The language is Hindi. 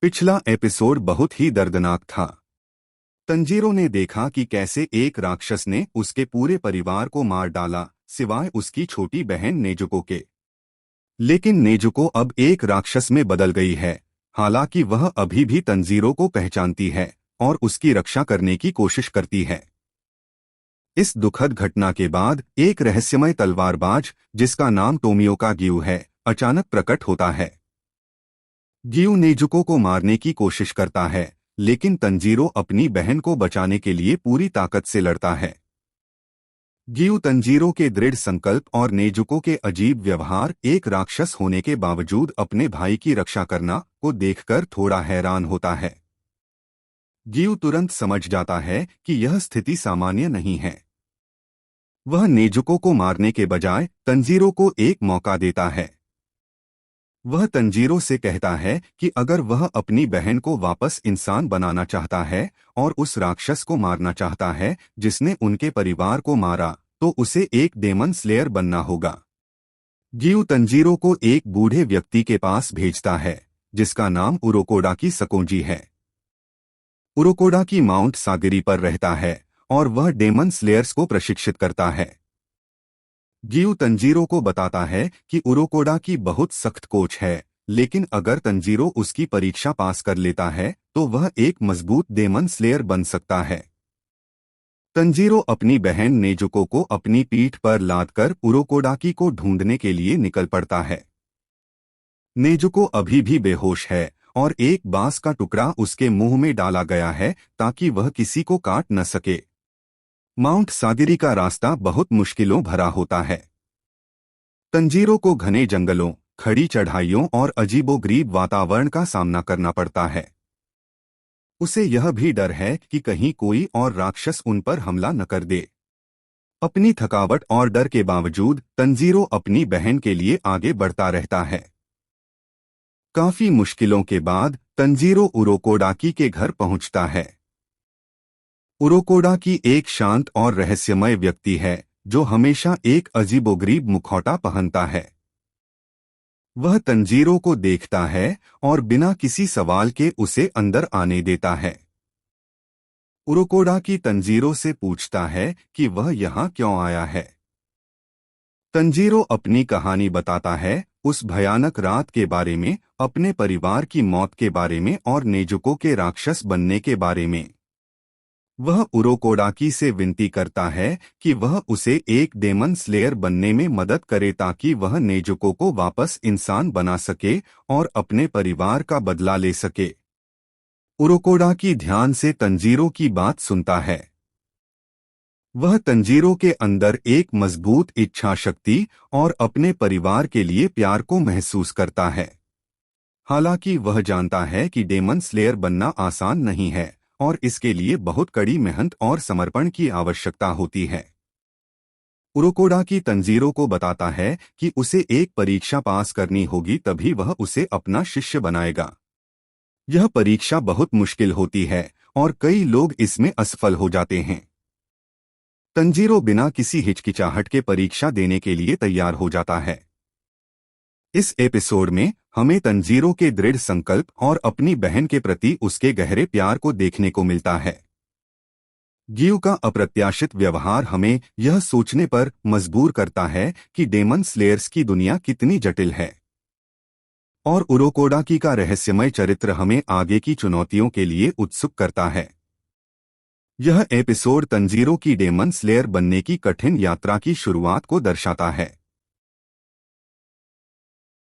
पिछला एपिसोड बहुत ही दर्दनाक था। तंजीरो ने देखा कि कैसे एक राक्षस ने उसके पूरे परिवार को मार डाला, सिवाय उसकी छोटी बहन नेजुको के। लेकिन नेजुको अब एक राक्षस में बदल गई है। हालांकि वह अभी भी तंजीरो को पहचानती है और उसकी रक्षा करने की कोशिश करती है। इस दुखद घटना के बाद एक रहस्यमय तलवारबाज, जिसका नाम टोमियोका गियू है, अचानक प्रकट होता है। गियू नेजुको को मारने की कोशिश करता है, लेकिन तंजीरो अपनी बहन को बचाने के लिए पूरी ताकत से लड़ता है। गियू तंजीरो के दृढ़ संकल्प और नेजुको के अजीब व्यवहार, एक राक्षस होने के बावजूद अपने भाई की रक्षा करना, को देखकर थोड़ा हैरान होता है। गियू तुरंत समझ जाता है कि यह स्थिति सामान्य नहीं है। वह नेजुको को मारने के बजाय तंजीरो को एक मौका देता है। वह तंजीरो से कहता है कि अगर वह अपनी बहन को वापस इंसान बनाना चाहता है और उस राक्षस को मारना चाहता है जिसने उनके परिवार को मारा, तो उसे एक डेमन स्लेयर बनना होगा। गियू तंजीरो को एक बूढ़े व्यक्ति के पास भेजता है, जिसका नाम उरोकोडाकी सकोंजी है। उरोकोडाकी माउंट सागिरी पर रहता है और वह डेमन स्लेयर्स को प्रशिक्षित करता है। गियू तंजीरो को बताता है कि उरोकोडाकी बहुत सख्त कोच है, लेकिन अगर तंजीरो उसकी परीक्षा पास कर लेता है तो वह एक मजबूत डेमन स्लेयर बन सकता है। तंजीरो अपनी बहन नेजुको को अपनी पीठ पर लादकर उरोकोडाकी को ढूंढने के लिए निकल पड़ता है। नेजुको अभी भी बेहोश है और एक बांस का टुकड़ा उसके मुंह में डाला गया है ताकि वह किसी को काट न सके। माउंट सागिरी का रास्ता बहुत मुश्किलों भरा होता है। तंजीरो को घने जंगलों, खड़ी चढ़ाइयों और अजीबोगरीब वातावरण का सामना करना पड़ता है। उसे यह भी डर है कि कहीं कोई और राक्षस उन पर हमला न कर दे। अपनी थकावट और डर के बावजूद तंजीरो अपनी बहन के लिए आगे बढ़ता रहता है। काफी मुश्किलों के बाद तंजीरो उरोकोडाकी के घर पहुंचता है। उरोकोडाकी एक शांत और रहस्यमय व्यक्ति है, जो हमेशा एक अजीबोगरीब मुखौटा पहनता है। वह तंजीरो को देखता है और बिना किसी सवाल के उसे अंदर आने देता है। उरोकोडाकी तंजीरो से पूछता है कि वह यहाँ क्यों आया है। तंजीरो अपनी कहानी बताता है, उस भयानक रात के बारे में, अपने परिवार की मौत के बारे में और नेजुको के राक्षस बनने के बारे में। वह उरोकोडाकी से विनती करता है कि वह उसे एक डेमन स्लेयर बनने में मदद करे ताकि वह नेजुको को वापस इंसान बना सके और अपने परिवार का बदला ले सके। उरोकोडाकी ध्यान से तंजीरो की बात सुनता है। वह तंजीरो के अंदर एक मजबूत इच्छा शक्ति और अपने परिवार के लिए प्यार को महसूस करता है। हालांकि वह जानता है कि डेमन स्लेयर बनना आसान नहीं है और इसके लिए बहुत कड़ी मेहनत और समर्पण की आवश्यकता होती है। उरोकोडाकी तंजीरो को बताता है कि उसे एक परीक्षा पास करनी होगी, तभी वह उसे अपना शिष्य बनाएगा। यह परीक्षा बहुत मुश्किल होती है और कई लोग इसमें असफल हो जाते हैं। तंजीरो बिना किसी हिचकिचाहट के परीक्षा देने के लिए तैयार हो जाता है। इस एपिसोड में हमें तंजीरो के दृढ़ संकल्प और अपनी बहन के प्रति उसके गहरे प्यार को देखने को मिलता है। गियू का अप्रत्याशित व्यवहार हमें यह सोचने पर मजबूर करता है कि डेमन स्लेयर्स की दुनिया कितनी जटिल है। और उरोकोडाकी का रहस्यमय चरित्र हमें आगे की चुनौतियों के लिए उत्सुक करता है। यह एपिसोड तंजीरो की डेमन स्लेयर बनने की कठिन यात्रा की शुरुआत को दर्शाता है।